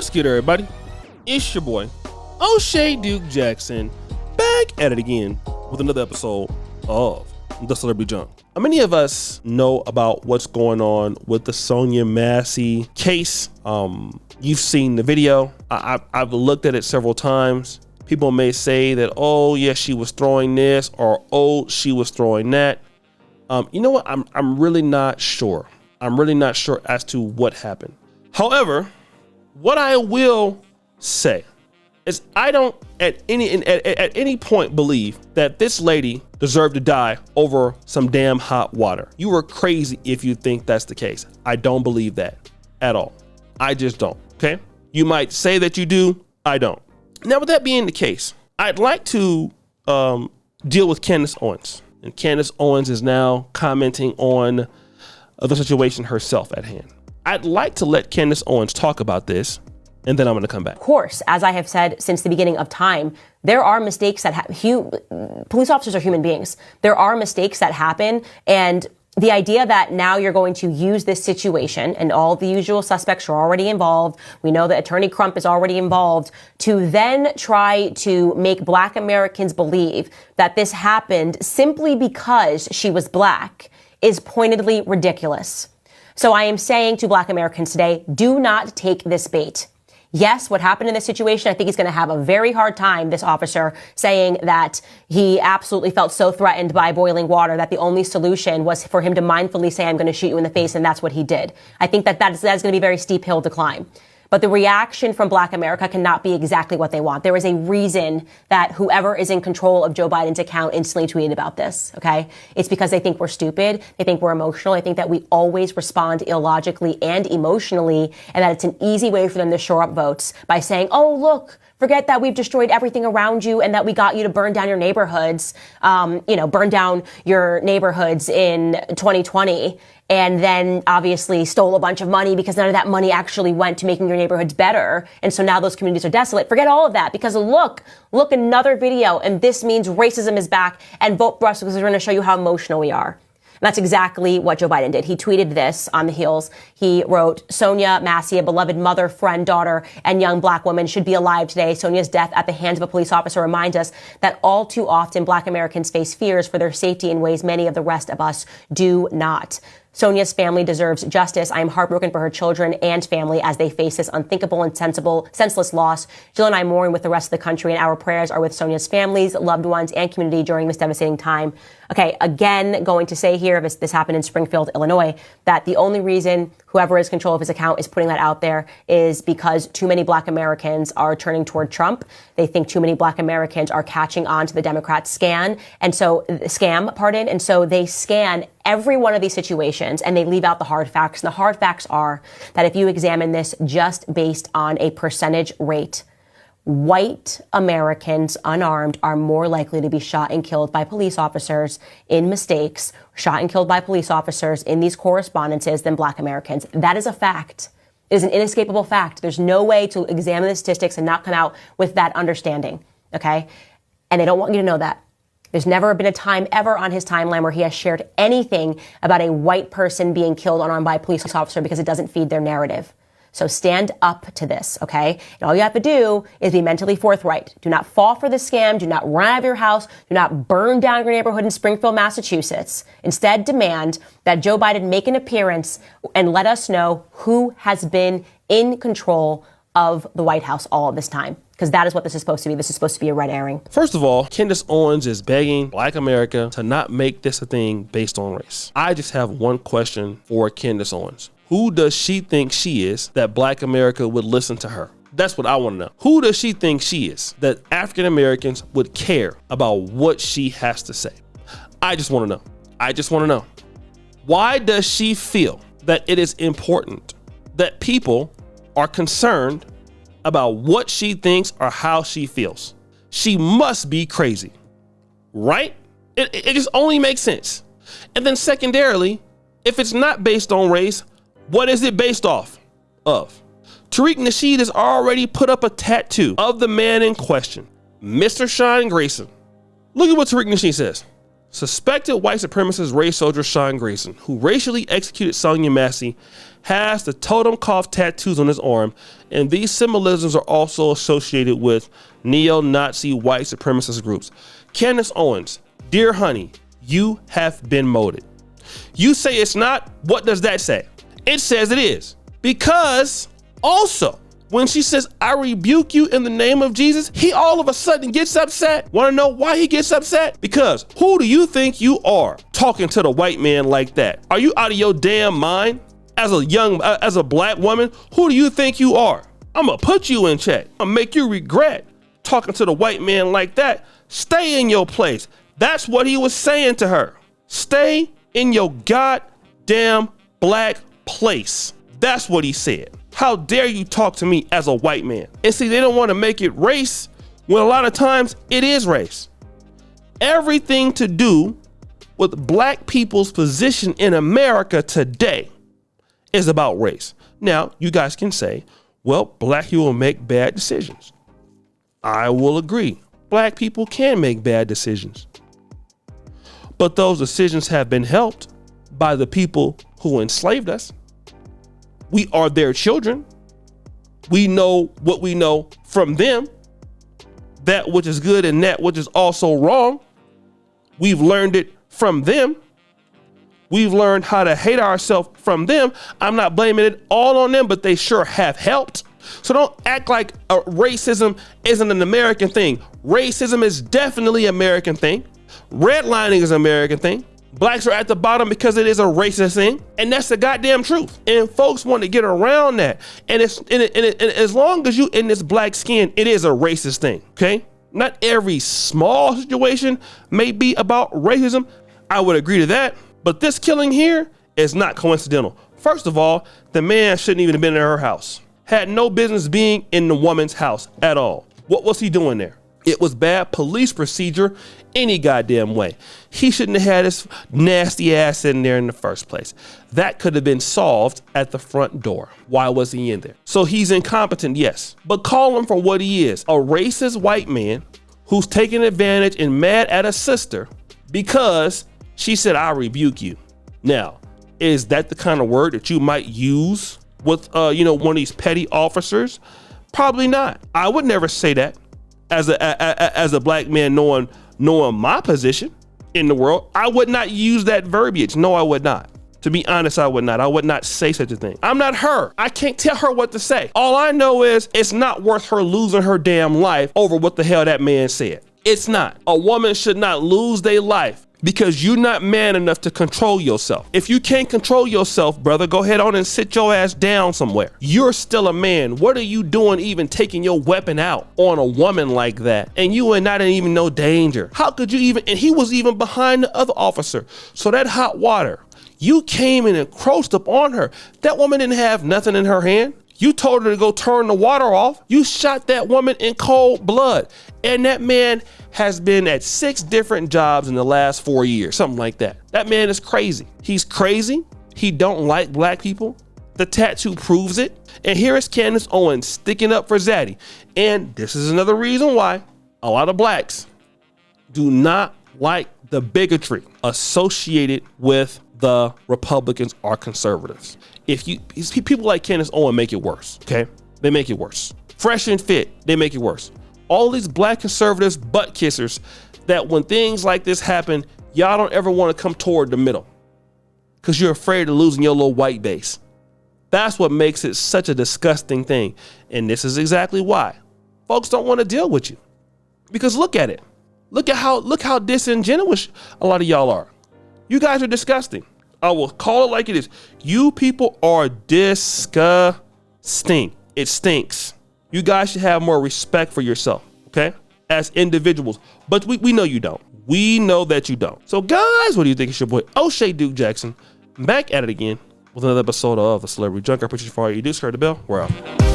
What's good, everybody? It's your boy, O'Shea Duke Jackson, back at it again with another episode of The Celebrity Junk. Many of us know about what's going on with the Sonya Massey case. You've seen the video. I've looked at it several times. People may say that, oh, yeah, she was throwing this, or oh, she was throwing that. You know what? I'm really not sure. I'm really not sure as to what happened. However, what I will say is I don't at any point believe that this lady deserved to die over some damn hot water. You are crazy if you think that's the case. I don't believe that at all. I just don't. Okay. You might say that you do. I don't. Now, with that being the case, I'd like to deal with Candace Owens. And Candace Owens is now commenting on the situation herself at hand. I'd like to let Candace Owens talk about this, and then I'm going to come back. Of course, as I have said since the beginning of time, there are mistakes that police officers are human beings. There are mistakes that happen, and the idea that now you're going to use this situation and all the usual suspects are already involved, we know that Attorney Crump is already involved, to then try to make Black Americans believe that this happened simply because she was Black is pointedly ridiculous. So I am saying to Black Americans today, do not take this bait. Yes, what happened in this situation, I think he's going to have a very hard time, this officer, saying that he absolutely felt so threatened by boiling water that the only solution was for him to mindfully say, I'm going to shoot you in the face, and that's what he did. I think that's going to be a very steep hill to climb. But the reaction from Black America cannot be exactly what they want. There is a reason that whoever is in control of Joe Biden's account instantly tweeted about this, okay? It's because they think we're stupid. They think we're emotional. They think that we always respond illogically and emotionally, and that it's an easy way for them to shore up votes by saying, oh, look, forget that we've destroyed everything around you and that we got you to burn down your neighborhoods, burn down your neighborhoods in 2020. And then obviously stole a bunch of money because none of that money actually went to making your neighborhoods better. And so now those communities are desolate. Forget all of that because look, another video. And this means racism is back, and vote for us because we're going to show you how emotional we are. And that's exactly what Joe Biden did. He tweeted this on the heels. He wrote, Sonya Massey, a beloved mother, friend, daughter, and young Black woman, should be alive today. Sonya's death at the hands of a police officer reminds us that all too often Black Americans face fears for their safety in ways many of the rest of us do not. Sonya's family deserves justice. I am heartbroken for her children and family as they face this unthinkable and senseless loss. Jill and I mourn with the rest of the country, and our prayers are with Sonya's families, loved ones, and community during this devastating time. Okay, again, going to say here, this happened in Springfield, Illinois, that the only reason whoever is in control of his account is putting that out there is because too many Black Americans are turning toward Trump. They think too many Black Americans are catching on to the Democrat scam, and so they scan every one of these situations and they leave out the hard facts. And the hard facts are that if you examine this just based on a percentage rate, white Americans unarmed are more likely to be shot and killed by police officers in mistakes, shot and killed by police officers in these correspondences than Black Americans. That is a fact. It is an inescapable fact. There's no way to examine the statistics and not come out with that understanding. Okay? And they don't want you to know that. There's never been a time ever on his timeline where he has shared anything about a white person being killed unarmed by a police officer because it doesn't feed their narrative. So stand up to this, okay? And all you have to do is be mentally forthright. Do not fall for the scam. Do not run out of your house. Do not burn down your neighborhood in Springfield, Massachusetts. Instead, demand that Joe Biden make an appearance and let us know who has been in control of the White House all of this time. Because that is what this is supposed to be. This is supposed to be a red herring. First of all, Candace Owens is begging Black America to not make this a thing based on race. I just have one question for Candace Owens. Who does she think she is that Black America would listen to her? That's what I want to know. Who does she think she is that African Americans would care about what she has to say? I just want to know. Why does she feel that it is important that people are concerned about what she thinks or how she feels? She must be crazy, right? It just only makes sense. And then secondarily, if it's not based on race, what is it based off of? Tariq Nasheed has already put up a tattoo of the man in question, Mr. Sean Grayson. Look at what Tariq Nasheed says. Suspected white supremacist race soldier Sean Grayson, who racially executed Sonya Massey, has the totem cloth tattoos on his arm, and these symbolisms are also associated with neo-Nazi white supremacist groups. Candace Owens, dear honey, you have been molded. You say it's not. What does that say? It says it is. Because also, when she says, I rebuke you in the name of Jesus, he all of a sudden gets upset. Want to know why he gets upset? Because who do you think you are talking to the white man like that? Are you out of your damn mind? As a black woman, who do you think you are? I'm gonna put you in check. I'm gonna make you regret talking to the white man like that. Stay in your place. That's what he was saying to her. Stay in your goddamn black place. That's what he said. How dare you talk to me as a white man? And see, they don't want to make it race when a lot of times it is race. Everything to do with black people's position in America today is about race. Now, you guys can say, well, black people make bad decisions. I will agree. Black people can make bad decisions. But those decisions have been helped by the people who enslaved us. We are their children. We know what we know from them, that which is good and that which is also wrong. We've learned it from them. We've learned how to hate ourselves from them. I'm not blaming it all on them, but they sure have helped. So don't act like racism isn't an American thing. Racism is definitely an American thing. Redlining is an American thing. Blacks are at the bottom because it is a racist thing, and that's the goddamn truth. And folks want to get around that. And as long as you in this black skin, it is a racist thing. Okay, not every small situation may be about racism. I would agree to that, but this killing here is not coincidental. First of all, the man shouldn't even have been in her house. Had no business being in the woman's house at all. What was he doing there? It was bad police procedure any goddamn way. He shouldn't have had his nasty ass in there in the first place. That could have been solved at the front door. Why was he in there? So he's incompetent, yes, but call him for what he is. A racist white man who's taking advantage and mad at a sister because she said, I rebuke you. Now, is that the kind of word that you might use with, one of these petty officers? Probably not. I would never say that. As a black man knowing my position in the world, I would not use that verbiage. No, I would not. To be honest, I would not. I would not say such a thing. I'm not her. I can't tell her what to say. All I know is it's not worth her losing her damn life over what the hell that man said. It's not. A woman should not lose their life because you're not man enough to control yourself. If you can't control yourself, brother, go ahead on and sit your ass down somewhere. You're still a man. What are you doing even taking your weapon out on a woman like that? And you are not in even no danger. How could you even, and he was even behind the other officer. So that hot water, you came and encroached upon her. That woman didn't have nothing in her hand. You told her to go turn the water off. You shot that woman in cold blood. And that man has been at 6 different jobs in the last 4 years, something like that. That man is crazy. He's crazy. He don't like black people. The tattoo proves it. And here is Candace Owens sticking up for Zaddy. And this is another reason why a lot of blacks do not like the bigotry associated with the Republicans or conservatives. People like Candace Owens make it worse, okay? They make it worse. Fresh and Fit, they make it worse. All these black conservatives, butt kissers, that when things like this happen, y'all don't ever want to come toward the middle because you're afraid of losing your little white base. That's what makes it such a disgusting thing. And this is exactly why folks don't want to deal with you. Because look at it. Look how disingenuous a lot of y'all are. You guys are disgusting. I will call it like it is. You people are disgusting. It stinks. You guys should have more respect for yourself, okay? As individuals. But we know you don't. We know that you don't. So guys, what do you think? It's your boy O'Shea Duke Jackson back at it again with another episode of The Celebrity Junk. I appreciate you for all you do. Stir the bell. We're out.